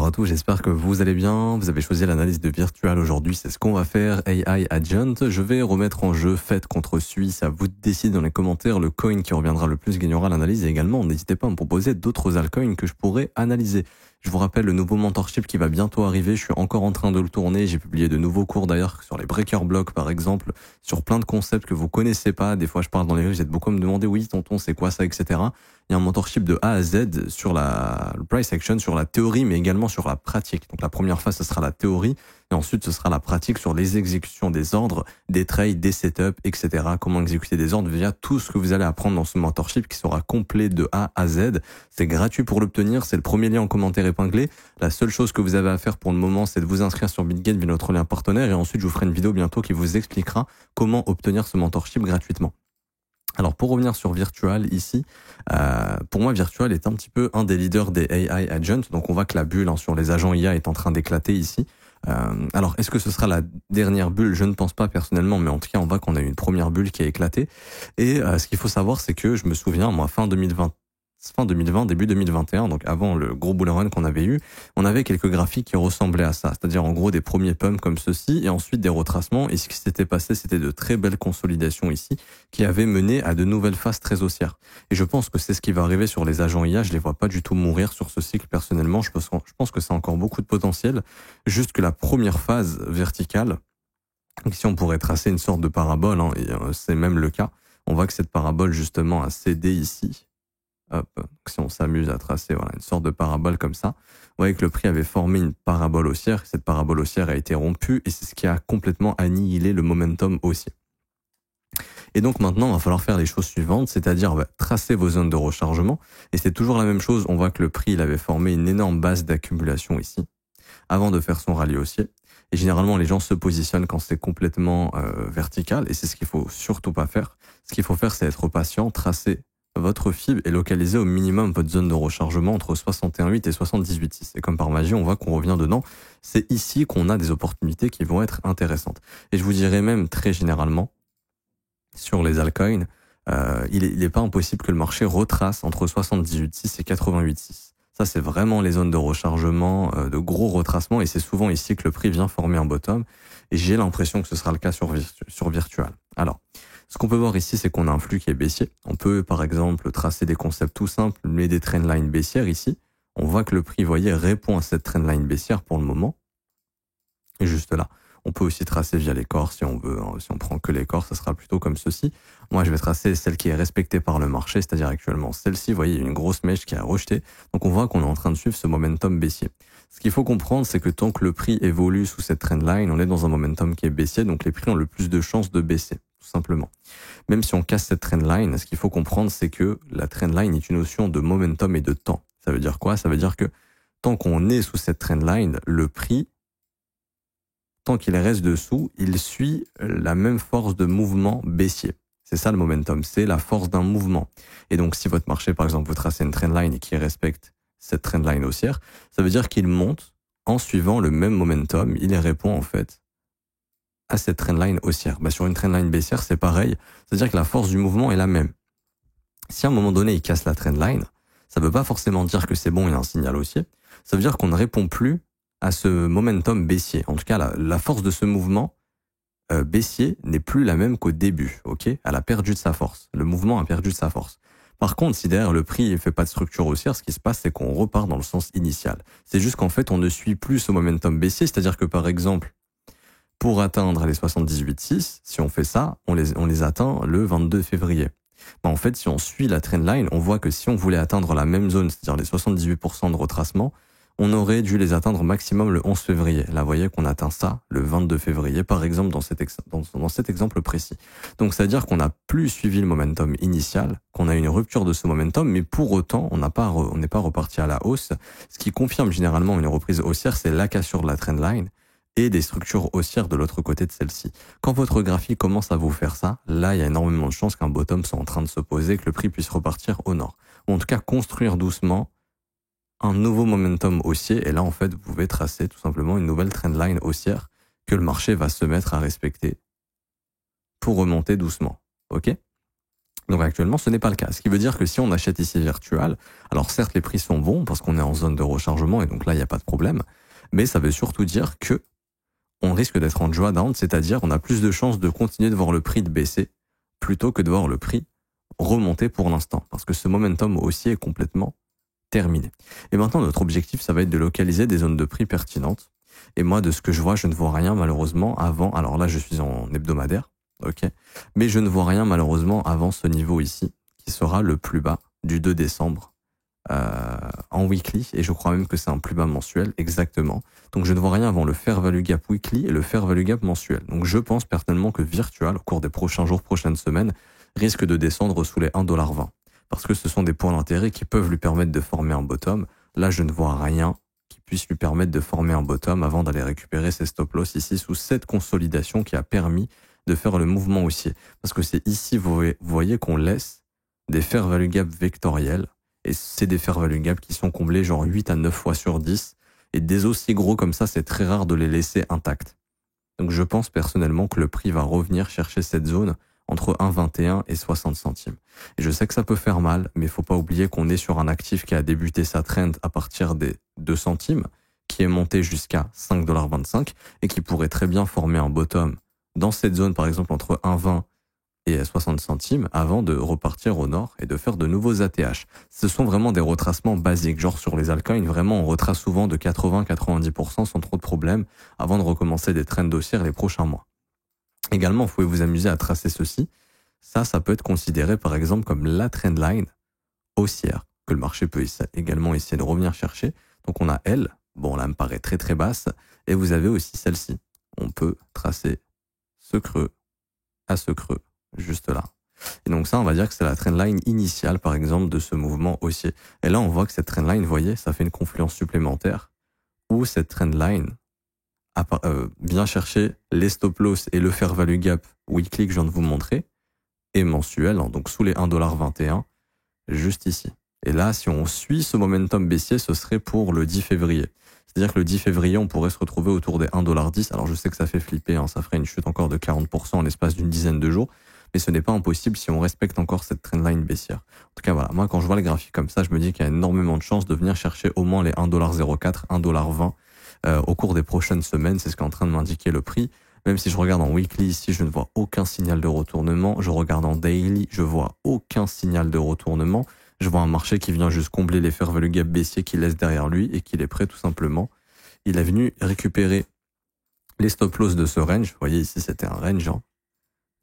Bonjour à tous, j'espère que vous allez bien. Vous avez choisi l'analyse de Virtual aujourd'hui, c'est ce qu'on va faire, AI Agent. Je vais remettre en jeu Fed contre Suisse. À vous de décider dans les commentaires le coin qui reviendra le plus gagnera l'analyse. Et également, n'hésitez pas à me proposer d'autres altcoins que je pourrais analyser. Je vous rappelle le nouveau mentorship qui va bientôt arriver. Je suis encore en train de le tourner. J'ai publié de nouveaux cours d'ailleurs sur les breaker blocks par exemple, sur plein de concepts que vous connaissez pas. Des fois, je parle dans les rues, vous êtes beaucoup à me demander oui, tonton, c'est quoi ça, etc. Il y a un mentorship de A à Z sur le price action, sur la théorie, mais également sur la pratique. Donc la première phase, ce sera la théorie, et ensuite ce sera la pratique sur les exécutions des ordres, des trades, des setups, etc. Comment exécuter des ordres via tout ce que vous allez apprendre dans ce mentorship qui sera complet de A à Z. C'est gratuit pour l'obtenir, c'est le premier lien en commentaire épinglé. La seule chose que vous avez à faire pour le moment, c'est de vous inscrire sur BitGet via notre lien partenaire, et ensuite je vous ferai une vidéo bientôt qui vous expliquera comment obtenir ce mentorship gratuitement. Alors pour revenir sur Virtual ici, pour moi Virtual est un petit peu un des leaders des AI Agents, donc on voit que la bulle sur les agents IA est en train d'éclater ici. Alors est-ce que ce sera la dernière bulle? Je ne pense pas personnellement, mais en tout cas on voit qu'on a eu une première bulle qui a éclaté. Et ce qu'il faut savoir, c'est que je me souviens, moi fin 2020, début 2021, donc avant le gros bull run qu'on avait eu, on avait quelques graphiques qui ressemblaient à ça, c'est-à-dire en gros des premiers pumps comme ceci et ensuite des retracements. Et ce qui s'était passé, c'était de très belles consolidations ici qui avaient mené à de nouvelles phases très haussières. Et je pense que c'est ce qui va arriver sur les agents IA. Je les vois pas du tout mourir sur ce cycle personnellement. Je pense que ça a encore beaucoup de potentiel. Juste que la première phase verticale, ici on pourrait tracer une sorte de parabole, et c'est même le cas. On voit que cette parabole justement a cédé ici. Hop, si on s'amuse à tracer une sorte de parabole comme ça, vous voyez que le prix avait formé une parabole haussière, cette parabole haussière a été rompue et c'est ce qui a complètement annihilé le momentum haussier. Et donc maintenant, il va falloir faire les choses suivantes, c'est-à-dire tracer vos zones de rechargement, et c'est toujours la même chose, on voit que le prix il avait formé une énorme base d'accumulation ici, avant de faire son rallye haussier. Et généralement, les gens se positionnent quand c'est complètement vertical, et c'est ce qu'il faut surtout pas faire. Ce qu'il faut faire, c'est être patient, tracer votre FIB et localiser au minimum votre zone de rechargement entre 61,8 et 78,6. Et comme par magie, on voit qu'on revient dedans. C'est ici qu'on a des opportunités qui vont être intéressantes. Et je vous dirais même très généralement, sur les altcoins, il est pas impossible que le marché retrace entre 78,6 et 88,6. Ça, c'est vraiment les zones de rechargement, de gros retracements, et c'est souvent ici que le prix vient former un bottom. Et j'ai l'impression que ce sera le cas sur Virtual. Alors, ce qu'on peut voir ici, c'est qu'on a un flux qui est baissier. On peut, par exemple, tracer des concepts tout simples, mais des trendlines baissières ici. On voit que le prix, vous voyez, répond à cette trendline baissière pour le moment. Et juste là, on peut aussi tracer via les corps si on veut. Si on prend que les corps, ça sera plutôt comme ceci. Moi, je vais tracer celle qui est respectée par le marché, c'est-à-dire actuellement celle-ci. Vous voyez, une grosse mèche qui a rejeté. Donc, on voit qu'on est en train de suivre ce momentum baissier. Ce qu'il faut comprendre, c'est que tant que le prix évolue sous cette trendline, on est dans un momentum qui est baissier, donc les prix ont le plus de chances de baisser, tout simplement. Même si on casse cette trendline, ce qu'il faut comprendre, c'est que la trendline est une notion de momentum et de temps. Ça veut dire quoi? Ça veut dire que tant qu'on est sous cette trendline, le prix, tant qu'il reste dessous, il suit la même force de mouvement baissier. C'est ça le momentum, c'est la force d'un mouvement. Et donc si votre marché, par exemple, vous tracez une trendline et qu'il respecte cette trendline haussière, ça veut dire qu'il monte en suivant le même momentum, il répond en fait à cette trendline haussière. Sur une trendline baissière, c'est pareil, c'est-à-dire que la force du mouvement est la même. Si à un moment donné, il casse la trendline, ça ne veut pas forcément dire que c'est bon, il y a un signal haussier, ça veut dire qu'on ne répond plus à ce momentum baissier. En tout cas, la force de ce mouvement baissier n'est plus la même qu'au début, ok? Elle a perdu de sa force. Le mouvement a perdu de sa force. Par contre, si derrière le prix ne fait pas de structure haussière, ce qui se passe, c'est qu'on repart dans le sens initial. C'est juste qu'en fait, on ne suit plus ce momentum baissier, c'est-à-dire que par exemple, pour atteindre les 78,6, si on fait ça, on les atteint le 22 février. En fait, si on suit la trendline, on voit que si on voulait atteindre la même zone, c'est-à-dire les 78% de retracement, on aurait dû les atteindre maximum le 11 février. Là, vous voyez qu'on atteint ça le 22 février, par exemple, dans cet exemple précis. Donc, c'est-à-dire qu'on n'a plus suivi le momentum initial, qu'on a une rupture de ce momentum, mais pour autant, on n'est pas reparti à la hausse. Ce qui confirme généralement une reprise haussière, c'est la cassure de la trendline et des structures haussières de l'autre côté de celle-ci. Quand votre graphique commence à vous faire ça, là, il y a énormément de chances qu'un bottom soit en train de se poser, que le prix puisse repartir au nord. Ou en tout cas, construire doucement un nouveau momentum haussier, et là en fait vous pouvez tracer tout simplement une nouvelle trendline haussière que le marché va se mettre à respecter pour remonter doucement, ok? Donc actuellement, ce n'est pas le cas. Ce qui veut dire que si on achète ici Virtual, alors certes les prix sont bons parce qu'on est en zone de rechargement et donc là il n'y a pas de problème, mais ça veut surtout dire que on risque d'être en drawdown, c'est-à-dire on a plus de chances de continuer de voir le prix de baisser plutôt que de voir le prix remonter pour l'instant, parce que ce momentum haussier est complètement terminé. Et maintenant notre objectif, ça va être de localiser des zones de prix pertinentes. Et moi, de ce que je vois, je ne vois rien malheureusement avant. Alors là, je suis en hebdomadaire. Ok, mais je ne vois rien malheureusement avant ce niveau ici, qui sera le plus bas du 2 décembre en weekly, et je crois même que c'est un plus bas mensuel, exactement. Donc je ne vois rien avant le Fair Value Gap weekly et le Fair Value Gap mensuel. Donc je pense personnellement que Virtual, au cours des prochains jours, prochaines semaines, risque de descendre sous les 1,20$. Parce que ce sont des points d'intérêt qui peuvent lui permettre de former un bottom. Là, je ne vois rien qui puisse lui permettre de former un bottom avant d'aller récupérer ses stop-loss ici sous cette consolidation qui a permis de faire le mouvement haussier. Parce que c'est ici, vous voyez qu'on laisse des fair value gap vectoriels, et c'est des fair value gap qui sont comblés genre 8 à 9 fois sur 10, et des aussi gros comme ça, c'est très rare de les laisser intacts. Donc je pense personnellement que le prix va revenir chercher cette zone entre 1,21 et 60 centimes. Et je sais que ça peut faire mal, mais il faut pas oublier qu'on est sur un actif qui a débuté sa trend à partir des 2 centimes, qui est monté jusqu'à 5,25$ et qui pourrait très bien former un bottom dans cette zone, par exemple, entre 1,20 et 60 centimes, avant de repartir au nord et de faire de nouveaux ATH. Ce sont vraiment des retracements basiques, genre sur les altcoins, vraiment on retrace souvent de 80-90% sans trop de problèmes, avant de recommencer des trends haussières les prochains mois. Également, vous pouvez vous amuser à tracer ceci. Ça peut être considéré par exemple comme la trendline haussière, que le marché peut également essayer de revenir chercher. Donc on a elle, bon là elle me paraît très très basse, et vous avez aussi celle-ci. On peut tracer ce creux à ce creux, juste là. Et donc ça, on va dire que c'est la trendline initiale, par exemple, de ce mouvement haussier. Et là, on voit que cette trendline, vous voyez, ça fait une confluence supplémentaire où cette trendline vient chercher les stop loss et le fair value gap weekly que je viens de vous montrer, et mensuel, hein, donc sous les 1,21$, juste ici. Et là, si on suit ce momentum baissier, ce serait pour le 10 février. C'est-à-dire que le 10 février, on pourrait se retrouver autour des 1,10$. Alors je sais que ça fait flipper, hein, ça ferait une chute encore de 40% en l'espace d'une dizaine de jours, mais ce n'est pas impossible si on respecte encore cette trendline baissière. En tout cas, voilà, moi quand je vois le graphique comme ça, je me dis qu'il y a énormément de chances de venir chercher au moins les 1,04$, 1,20$ au cours des prochaines semaines. C'est ce qu'est en train de m'indiquer le prix. Même si je regarde en weekly ici, je ne vois aucun signal de retournement. Je regarde en daily, je vois aucun signal de retournement. Je vois un marché qui vient juste combler les fair value gap baissiers qu'il laisse derrière lui et qu'il est prêt tout simplement. Il est venu récupérer les stop loss de ce range. Vous voyez ici, c'était un range, hein.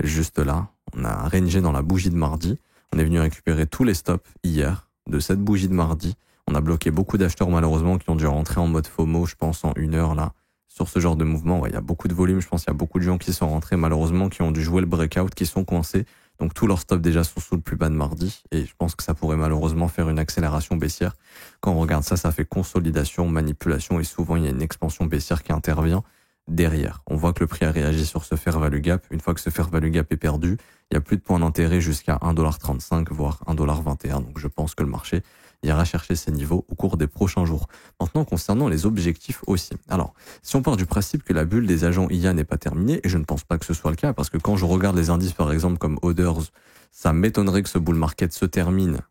Juste là, on a rangé dans la bougie de mardi. On est venu récupérer tous les stops hier de cette bougie de mardi. On a bloqué beaucoup d'acheteurs malheureusement qui ont dû rentrer en mode FOMO, je pense en 1 heure là. Sur ce genre de mouvement, ouais, il y a beaucoup de volume. Je pense qu'il y a beaucoup de gens qui sont rentrés malheureusement, qui ont dû jouer le breakout, qui sont coincés. Donc tous leurs stops déjà sont sous le plus bas de mardi. Et je pense que ça pourrait malheureusement faire une accélération baissière. Quand on regarde ça, ça fait consolidation, manipulation et souvent il y a une expansion baissière qui intervient derrière. On voit que le prix a réagi sur ce fair value gap. Une fois que ce fair value gap est perdu, il n'y a plus de points d'intérêt jusqu'à 1,35$, voire 1,21$. Donc je pense que le marché ira chercher ces niveaux au cours des prochains jours. Maintenant, concernant les objectifs aussi. Alors, si on part du principe que la bulle des agents IA n'est pas terminée, et je ne pense pas que ce soit le cas, parce que quand je regarde les indices, par exemple, comme Others, ça m'étonnerait que ce bull market se termine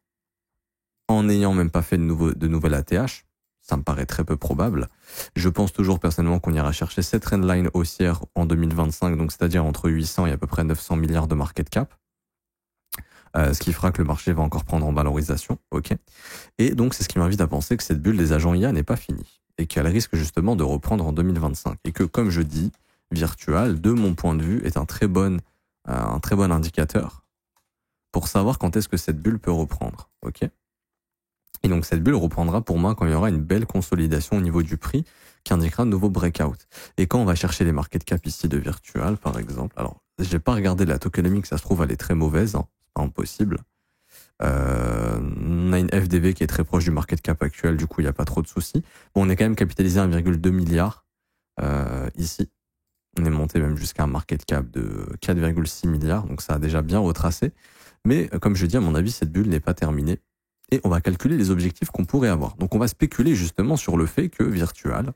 en n'ayant même pas fait de nouvelles ATH. Ça me paraît très peu probable. Je pense toujours personnellement qu'on ira chercher cette trendline haussière en 2025, donc c'est-à-dire entre 800 et à peu près 900 milliards de market cap. Ce qui fera que le marché va encore prendre en valorisation, ok. Et donc c'est ce qui m'invite à penser que cette bulle des agents IA n'est pas finie et qu'elle risque justement de reprendre en 2025 et que, comme je dis, Virtual, de mon point de vue, est un très bon indicateur pour savoir quand est-ce que cette bulle peut reprendre, ok. Et donc cette bulle reprendra pour moi quand il y aura une belle consolidation au niveau du prix qui indiquera de nouveaux breakouts. Et quand on va chercher les market cap ici de Virtual, par exemple, alors j'ai pas regardé la tokenomics, ça se trouve elle est très mauvaise, hein, c'est pas impossible. On a une FDV qui est très proche du market cap actuel, du coup il n'y a pas trop de soucis. Bon, on est quand même capitalisé à 1,2 milliard ici. On est monté même jusqu'à un market cap de 4,6 milliards, donc ça a déjà bien retracé. Mais comme je dis, à mon avis, cette bulle n'est pas terminée. Et on va calculer les objectifs qu'on pourrait avoir. Donc on va spéculer justement sur le fait que Virtual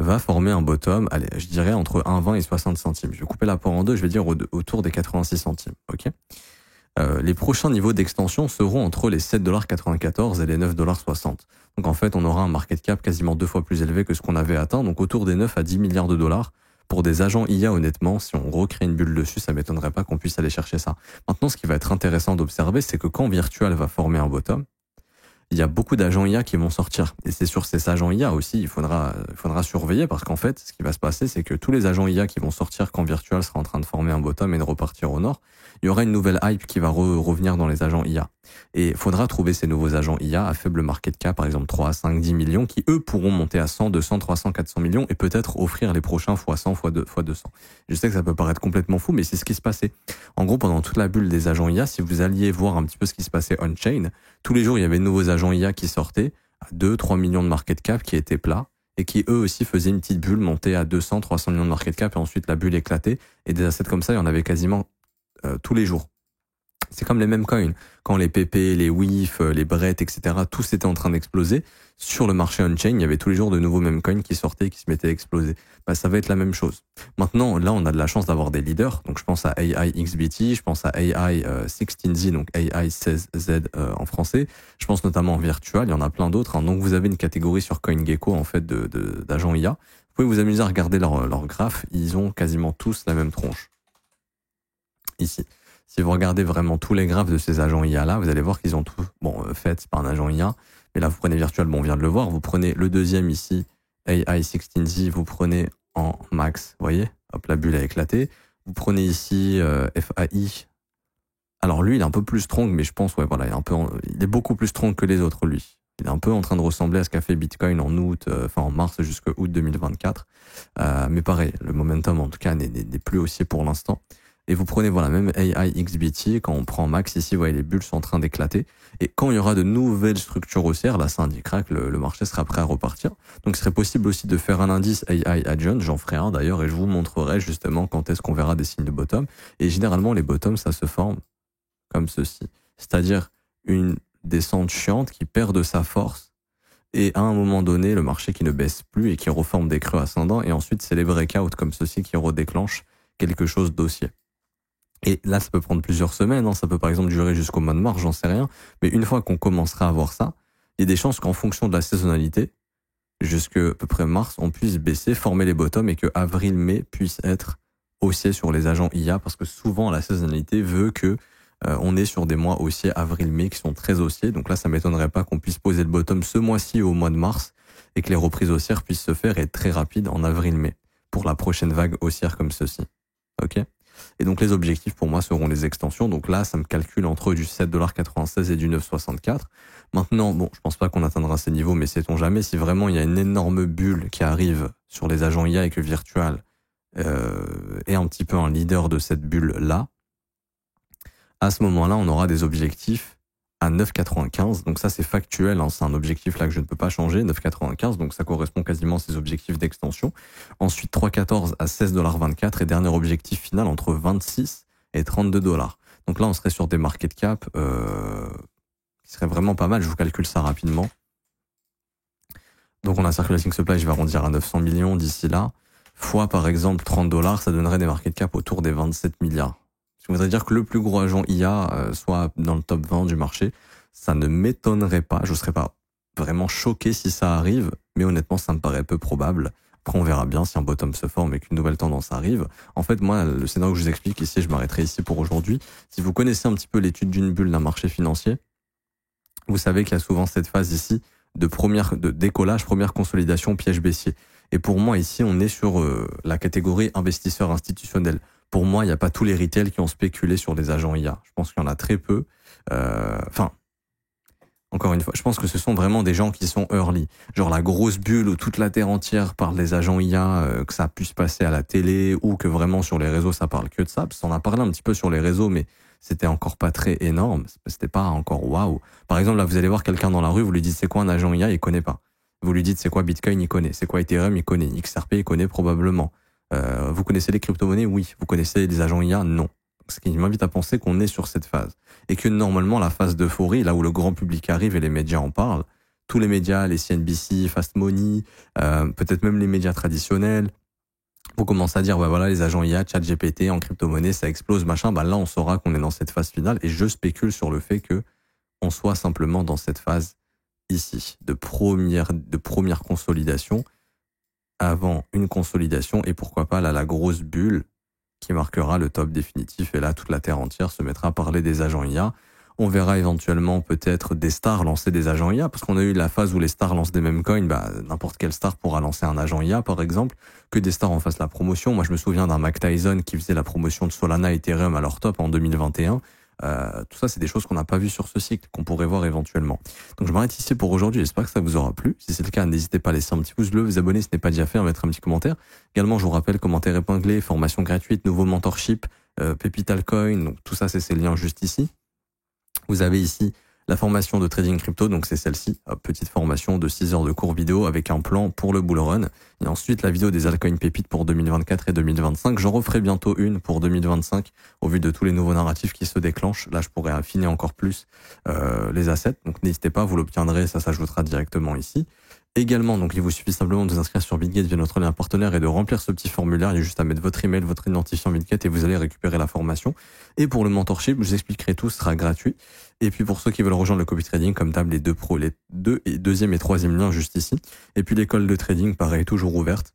va former un bottom, allez, je dirais entre 1,20 et 60 centimes. Je vais couper la part en deux, je vais dire autour des 86 centimes, ok. Les prochains niveaux d'extension seront entre les 7,94$ et les 9,60$. Donc en fait, on aura un market cap quasiment 2 fois plus élevé que ce qu'on avait atteint, donc autour des 9 à 10 milliards de dollars. Pour des agents IA, honnêtement, si on recrée une bulle dessus, ça m'étonnerait pas qu'on puisse aller chercher ça. Maintenant, ce qui va être intéressant d'observer, c'est que quand Virtual va former un bottom, il y a beaucoup d'agents IA qui vont sortir. Et c'est sur ces agents IA aussi, il faudra surveiller parce qu'en fait, ce qui va se passer, c'est que tous les agents IA qui vont sortir quand Virtual sera en train de former un bottom et de repartir au nord, il y aura une nouvelle hype qui va revenir dans les agents IA. Et il faudra trouver ces nouveaux agents IA à faible market cap, par exemple 3, 5, 10 millions, qui eux pourront monter à 100, 200, 300, 400 millions et peut-être offrir les prochains fois 100, fois 200. Je sais que ça peut paraître complètement fou, mais c'est ce qui se passait. En gros, pendant toute la bulle des agents IA, si vous alliez voir un petit peu ce qui se passait on-chain, tous les jours, il y avait de nouveaux agents IA qui sortaient à 2, 3 millions de market cap qui étaient plats et qui eux aussi faisaient une petite bulle montée à 200, 300 millions de market cap et ensuite la bulle éclatait. Et des assets comme ça, il y en avait quasiment tous les jours. C'est comme les mêmes coins. Quand les PP, les WIF, les BRET, etc., tous étaient en train d'exploser, sur le marché on-chain, il y avait tous les jours de nouveaux mêmes coins qui sortaient et qui se mettaient à exploser. Bah, ça va être la même chose. Maintenant, là, on a de la chance d'avoir des leaders. Donc, je pense à AI XBT, je pense à AI 16Z, donc AI 16Z en français. Je pense notamment en Virtual, il y en a plein d'autres. Hein. Donc, vous avez une catégorie sur CoinGecko, en fait, d'agents IA. Vous pouvez vous amuser à regarder leur graphe. Ils ont quasiment tous la même tronche. Ici. Si vous regardez vraiment tous les graphes de ces agents IA là, vous allez voir qu'ils ont tous, fait, c'est pas un agent IA, mais là vous prenez Virtual, on vient de le voir, vous prenez le deuxième ici, AI 16Z, vous prenez en max, vous voyez, hop, la bulle a éclaté. Vous prenez ici FAI. Alors lui, il est un peu plus strong, mais je pense, il est beaucoup plus strong que les autres, lui. Il est un peu en train de ressembler à ce qu'a fait Bitcoin en en mars jusqu'à août 2024. Mais pareil, le momentum, en tout cas, n'est plus haussier pour l'instant. Et vous prenez, même AI XBT, quand on prend max ici, vous voyez, les bulles sont en train d'éclater. Et quand il y aura de nouvelles structures haussières, là, ça indiquera que le marché sera prêt à repartir. Donc, ce serait possible aussi de faire un indice AI Adjoint. J'en ferai un d'ailleurs et je vous montrerai justement quand est-ce qu'on verra des signes de bottom. Et généralement, les bottoms, ça se forme comme ceci. C'est-à-dire une descente chiante qui perd de sa force et à un moment donné, le marché qui ne baisse plus et qui reforme des creux ascendants. Et ensuite, c'est les breakouts comme ceci qui redéclenchent quelque chose d'haussier. Et là, ça peut prendre plusieurs semaines, hein. Ça peut par exemple durer jusqu'au mois de mars, j'en sais rien. Mais une fois qu'on commencera à voir ça, il y a des chances qu'en fonction de la saisonnalité, jusqu'à à peu près mars, on puisse baisser, former les bottoms et que avril-mai puisse être haussier sur les agents IA parce que souvent la saisonnalité veut que on est sur des mois haussiers avril-mai qui sont très haussiers. Donc là, ça m'étonnerait pas qu'on puisse poser le bottom ce mois-ci au mois de mars et que les reprises haussières puissent se faire et être très rapides en avril-mai pour la prochaine vague haussière comme ceci. Ok ? Et donc les objectifs pour moi seront les extensions. Donc là, ça me calcule entre du 7,96$ et du 9,64$. Maintenant, je pense pas qu'on atteindra ces niveaux, mais sait-on jamais, si vraiment il y a une énorme bulle qui arrive sur les agents IA et que Virtual est un petit peu un leader de cette bulle-là, à ce moment-là, on aura des objectifs à 9,95. Donc ça, c'est factuel, hein, c'est un objectif là que je ne peux pas changer, 9,95. Donc ça correspond quasiment à ces objectifs d'extension. Ensuite, 3,14 à 16,24$ et dernier objectif final entre 26 et 32$. Donc là, on serait sur des market cap qui seraient vraiment pas mal. Je vous calcule ça rapidement. Donc on a circulating supply, je vais arrondir à 900 millions d'ici là. Fois par exemple 30$, ça donnerait des market cap autour des 27 milliards. Ce qui voudrait dire que le plus gros agent IA soit dans le top 20 du marché. Ça ne m'étonnerait pas. Je ne serais pas vraiment choqué si ça arrive, mais honnêtement, ça me paraît peu probable. Après, on verra bien si un bottom se forme et qu'une nouvelle tendance arrive. En fait, moi, le scénario que je vous explique ici, je m'arrêterai ici pour aujourd'hui. Si vous connaissez un petit peu l'étude d'une bulle d'un marché financier, vous savez qu'il y a souvent cette phase ici de décollage, première consolidation, piège baissier. Et pour moi, ici, on est sur la catégorie investisseur institutionnel. Pour moi, il n'y a pas tous les retail qui ont spéculé sur des agents IA. Je pense qu'il y en a très peu. Encore une fois, je pense que ce sont vraiment des gens qui sont early. Genre la grosse bulle où toute la terre entière parle des agents IA, que ça puisse passer à la télé ou que vraiment sur les réseaux ça parle que de ça. Parce qu'on a parlé un petit peu sur les réseaux, mais c'était encore pas très énorme. C'était pas encore waouh. Par exemple, là, vous allez voir quelqu'un dans la rue, vous lui dites c'est quoi un agent IA, il connaît pas. Vous lui dites c'est quoi Bitcoin, il connaît. C'est quoi Ethereum, il connaît. XRP, il connaît probablement. Vous connaissez les crypto-monnaies? Oui. Vous connaissez les agents IA? Non. Ce qui m'invite à penser qu'on est sur cette phase. Et que normalement, la phase d'euphorie, là où le grand public arrive et les médias en parlent, tous les médias, les CNBC, Fast Money, peut-être même les médias traditionnels, Pour commencer à dire, ouais, voilà, les agents IA, ChatGPT, en crypto-monnaie, ça explose, machin, bah là, on saura qu'on est dans cette phase finale. Et je spécule sur le fait que on soit simplement dans cette phase ici, de première consolidation, avant une consolidation, et pourquoi pas, là, la grosse bulle qui marquera le top définitif. Et là, toute la terre entière se mettra à parler des agents IA. On verra éventuellement peut-être des stars lancer des agents IA, parce qu'on a eu la phase où les stars lancent des mêmes coins, bah, n'importe quelle star pourra lancer un agent IA, par exemple, que des stars en fassent la promotion. Moi, je me souviens d'un Mike Tyson qui faisait la promotion de Solana et Ethereum à leur top en 2021. Tout ça, c'est des choses qu'on n'a pas vues sur ce cycle, qu'on pourrait voir éventuellement. Donc, je m'arrête ici pour aujourd'hui. J'espère que ça vous aura plu. Si c'est le cas, n'hésitez pas à laisser un petit pouce bleu, vous abonner si ce n'est pas déjà fait, à mettre un petit commentaire. Également, je vous rappelle, commentaire épinglé, formation gratuite, nouveau mentorship, Pepital Coin. Donc, tout ça, c'est ces liens juste ici. Vous avez ici la formation de trading crypto, donc c'est celle-ci, petite formation de 6 heures de cours vidéo avec un plan pour le bull run. Et ensuite, la vidéo des altcoins pépites pour 2024 et 2025. J'en referai bientôt une pour 2025 au vu de tous les nouveaux narratifs qui se déclenchent. Là, je pourrais affiner encore plus les assets. Donc n'hésitez pas, vous l'obtiendrez, ça s'ajoutera directement ici. Également, donc il vous suffit simplement de vous inscrire sur Bitget via notre lien partenaire et de remplir ce petit formulaire. Il y a juste à mettre votre email, votre identifiant Bitget et vous allez récupérer la formation. Et pour le mentorship, je vous expliquerai tout, ce sera gratuit. Et puis pour ceux qui veulent rejoindre le copy trading, comme table, les deuxième et troisième liens juste ici. Et puis l'école de trading, pareil, toujours ouverte.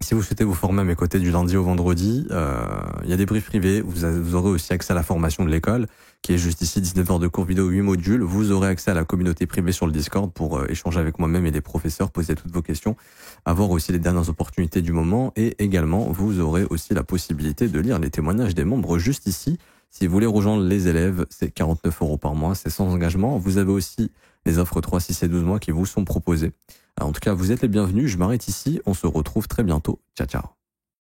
Si vous souhaitez vous former à mes côtés du lundi au vendredi, il y a des briefs privés. Vous aurez aussi accès à la formation de l'école, qui est juste ici, 19 heures de cours vidéo, 8 modules. Vous aurez accès à la communauté privée sur le Discord pour échanger avec moi-même et les professeurs, poser toutes vos questions, avoir aussi les dernières opportunités du moment. Et également, vous aurez aussi la possibilité de lire les témoignages des membres juste ici. Si vous voulez rejoindre les élèves, c'est 49 € par mois, c'est sans engagement. Vous avez aussi les offres 3, 6 et 12 mois qui vous sont proposées. En tout cas, vous êtes les bienvenus. Je m'arrête ici. On se retrouve très bientôt. Ciao, ciao.